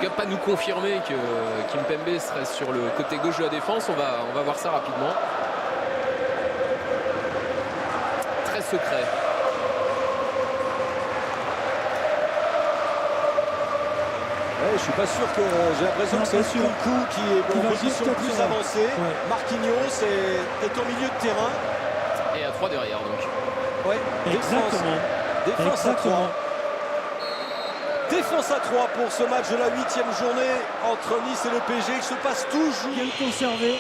Il ne va pas nous confirmer que Kimpembe serait sur le côté gauche de la défense. On va voir ça rapidement. Très secret. Ouais, je suis pas sûr que j'ai l'impression que c'est Nkunku qui est en position plus avancée. Ouais. Marquinhos est au milieu de terrain. Et à 3 derrière donc. Ouais, exactement. Défense à 3. Défense à 3 pour ce match de la 8e journée entre Nice et le PSG. Il se passe toujours. Bien conservé.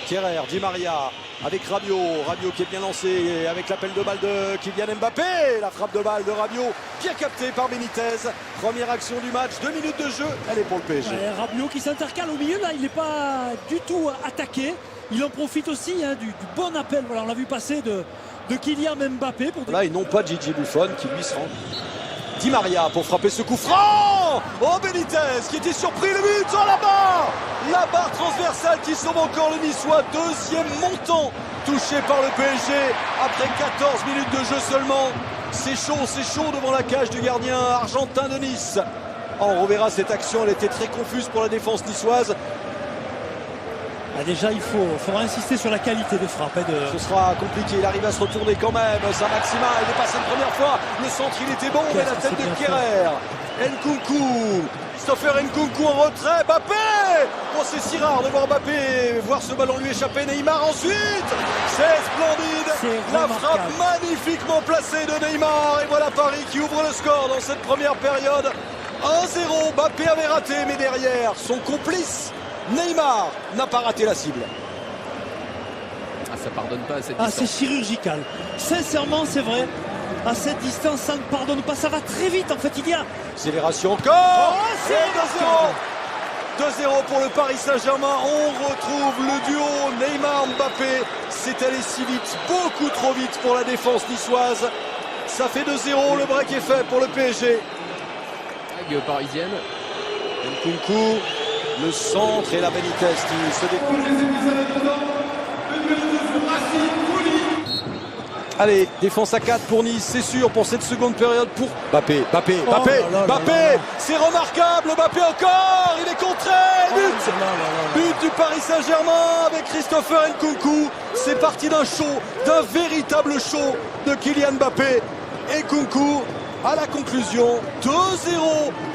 Thierry, Di Maria avec Rabiot. Rabiot qui est bien lancé avec l'appel de balle de Kylian Mbappé. La frappe de balle de Rabiot bien captée par Benitez. Première action du match, 2 minutes de jeu, elle est pour le PSG. Ouais, Rabiot qui s'intercale au milieu, là il n'est pas du tout attaqué. Il en profite aussi du bon appel, voilà, on l'a vu passer de Kylian Mbappé. Là ils n'ont pas Gigi Buffon qui lui se rend. Di Maria pour frapper ce coup franc. Oh, Benitez qui était surpris, le but, oh là-bas. La barre transversale qui sauve encore le Niçois. Deuxième montant touché par le PSG après 14 minutes de jeu seulement. C'est chaud devant la cage du gardien argentin de Nice. On reverra cette action, elle était très confuse pour la défense niçoise. Déjà, il faudra insister sur la qualité de frappe. Ce sera compliqué, il arrive à se retourner quand même. Saint-Maximin, il est passé une première fois. Le centre, il était bon, mais la tête de Kerrer. Nkunku, Christopher Nkunku en retrait. Mbappé. Oh, c'est si rare de voir Mbappé voir ce ballon lui échapper. Neymar ensuite. C'est splendide. La frappe magnifiquement placée de Neymar. Et voilà Paris qui ouvre le score dans cette première période. 1-0. Mbappé avait raté, mais derrière, son complice Neymar n'a pas raté la cible. Ah, ça pardonne pas à cette distance. C'est chirurgical. Sincèrement, c'est vrai. À cette distance, ça ne pardonne pas. Ça va très vite, en fait. Il y a... Accélération encore. Oh, c'est 2-0. 2-0 pour le Paris Saint-Germain. On retrouve le duo Neymar-Mbappé. C'est allé si vite, beaucoup trop vite pour la défense niçoise. Ça fait 2-0. Le break est fait pour le PSG. Vague parisienne. Nkunku. Le centre et la Benitez qui se découle. Allez, défense à 4 pour Nice, c'est sûr, pour cette seconde période pour Mbappé. C'est remarquable, Mbappé encore, il est contré, but du Paris Saint-Germain avec Christopher Nkunku. C'est parti d'un véritable show de Kylian Mbappé. Et Nkunku à la conclusion, 2-0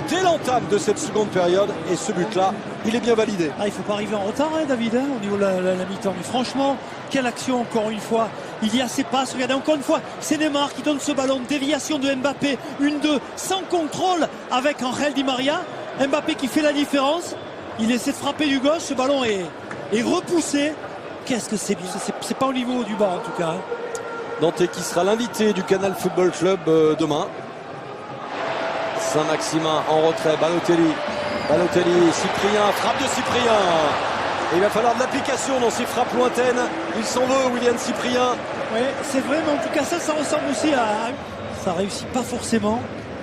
dès l'entame de cette seconde période. Et ce but-là, il est bien validé. Il ne faut pas arriver en retard, David, au niveau de la mi-temps. Mais franchement, quelle action encore une fois. Il y a ses passes. Regardez encore une fois, c'est Neymar qui donne ce ballon. Déviation de Mbappé. 1-2 sans contrôle avec Angel Di Maria. Mbappé qui fait la différence. Il essaie de frapper du gauche. Ce ballon est repoussé. Qu'est-ce que c'est bien. C'est pas au niveau du bas en tout cas. Dante qui sera l'invité du Canal Football Club demain. Saint-Maximin en retrait, Balotelli, Cyprien, frappe de Cyprien. Et il va falloir de l'application dans ces frappes lointaines. Il s'en veut, William Cyprien. Oui, c'est vrai, mais en tout cas ça ressemble aussi à... Ça réussit pas forcément.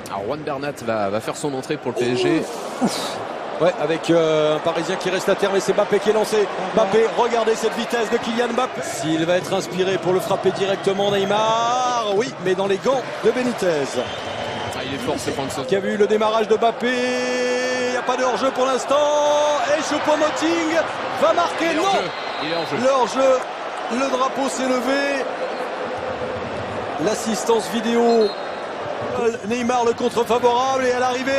Alors Juan Bernat va faire son entrée pour le PSG. Ouais, avec un Parisien qui reste à terre, mais c'est Mbappé qui est lancé. Mbappé, regardez cette vitesse de Kylian Mbappé. S'il va être inspiré pour le frapper directement, Neymar. Oui, mais dans les gants de Benitez. Il est fort, c'est Franck. Qui a vu le démarrage de Mbappé. Il n'y a pas de hors-jeu pour l'instant. Et Choupo-Moting va marquer. Non, il est en jeu. Le hors-jeu. Le drapeau s'est levé. L'assistance vidéo. Neymar le contre favorable. Et à l'arrivée,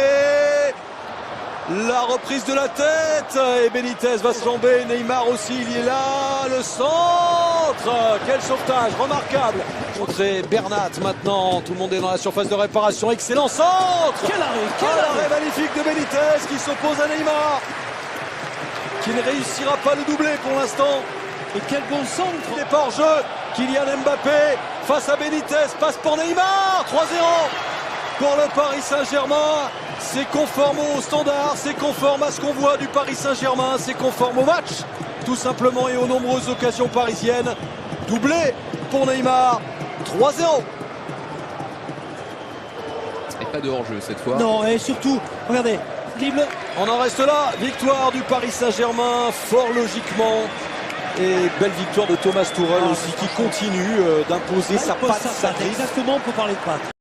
la reprise de la tête. Et Benitez va se lamber. Neymar aussi, il est là. Le centre. Quel sauvetage remarquable. Contré Bernat maintenant. Tout le monde est dans la surface de réparation. Excellent centre. Quel arrêt Magnifique de Benitez qui s'oppose à Neymar. Qui ne réussira pas le doubler pour l'instant. Et quel bon centre. Il est pas hors jeu. Kylian Mbappé face à Benitez. Passe pour Neymar. 3-0 pour le Paris Saint-Germain. C'est conforme au standard. C'est conforme à ce qu'on voit du Paris Saint-Germain. C'est conforme au match. Tout simplement et aux nombreuses occasions parisiennes. Doublé pour Neymar. 3-0. Et pas de hors-jeu cette fois. Non, et surtout, regardez, dribble. On en reste là. Victoire du Paris Saint-Germain, fort logiquement. Et belle victoire de Thomas Tuchel aussi, qui continue d'imposer sa patte sacrée. Exactement, pour parler de patte.